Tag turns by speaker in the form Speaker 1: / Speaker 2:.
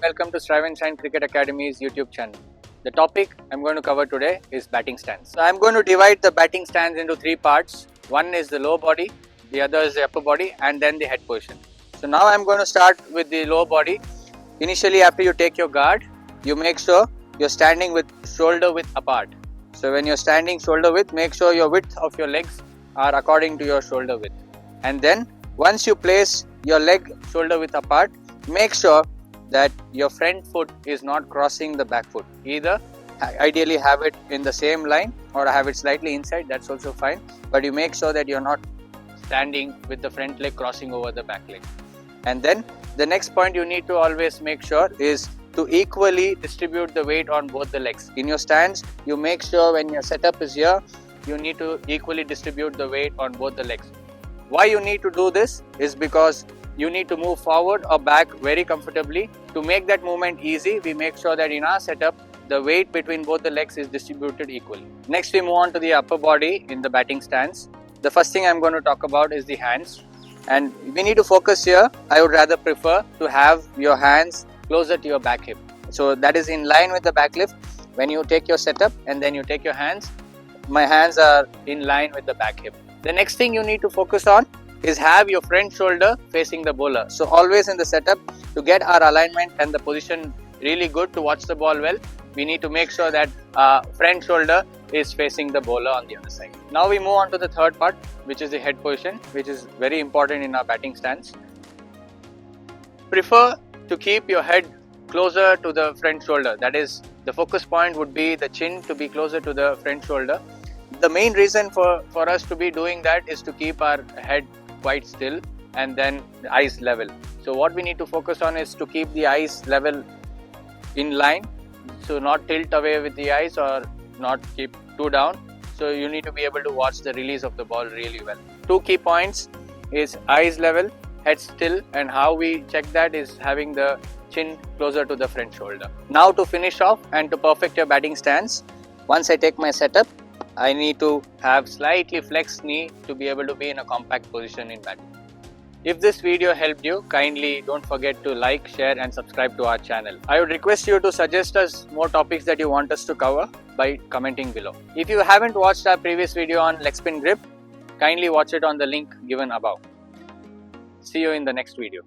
Speaker 1: welcome to Striveandshine Cricket Academy's YouTube channel. The topic I'm going to cover today is batting stance. So I'm going to divide the batting stance into three parts. One is the lower body, the other is the upper body, and then the head position. So now I'm going to start with the lower body. Initially, after you take your guard, you make sure you're standing with shoulder width apart. So when you're standing shoulder width, make sure your width of your legs are according to your shoulder width. And then once you place your leg shoulder width apart, make sure that your front foot is not crossing the back foot. Either ideally have it in the same line or have it slightly inside, that's also fine. But you make sure that you're not standing with the front leg crossing over the back leg. And then the next point you need to always make sure is to equally distribute the weight on both the legs. In your stance, you make sure when your setup is here, you need to equally distribute the weight on both the legs. Why you need to do this is because you need to move forward or back very comfortably. To make that movement easy, we make sure that in our setup, the weight between both the legs is distributed equally. Next, we move on to the upper body in the batting stance. The first thing I'm going to talk about is the hands. And we need to focus here. I would rather prefer to have your hands closer to your back hip. So that is in line with the back lift. When you take your setup and then you take your hands, my hands are in line with the back hip. The next thing you need to focus on is have your front shoulder facing the bowler. So always in the setup, to get our alignment and the position really good to watch the ball well, we need to make sure that front shoulder is facing the bowler on the other side. Now we move on to the third part, which is the head position, which is very important in our batting stance. Prefer to keep your head closer to the front shoulder. That is, the focus point would be the chin to be closer to the front shoulder. The main reason for us to be doing that is to keep our head quite still and then the eyes level. So what we need to focus on is to keep the eyes level in line. So not tilt away with the eyes or not keep too down. So you need to be able to watch the release of the ball really well. Two key points is eyes level, head still, and how we check that is having the chin closer to the front shoulder. Now to finish off and to perfect your batting stance, once I take my setup, I need to have slightly flexed knee to be able to be in a compact position in batting. If this video helped you, kindly don't forget to like, share and subscribe to our channel. I would request you to suggest us more topics that you want us to cover by commenting below. If you haven't watched our previous video on leg spin grip, kindly watch it on the link given above. See you in the next video.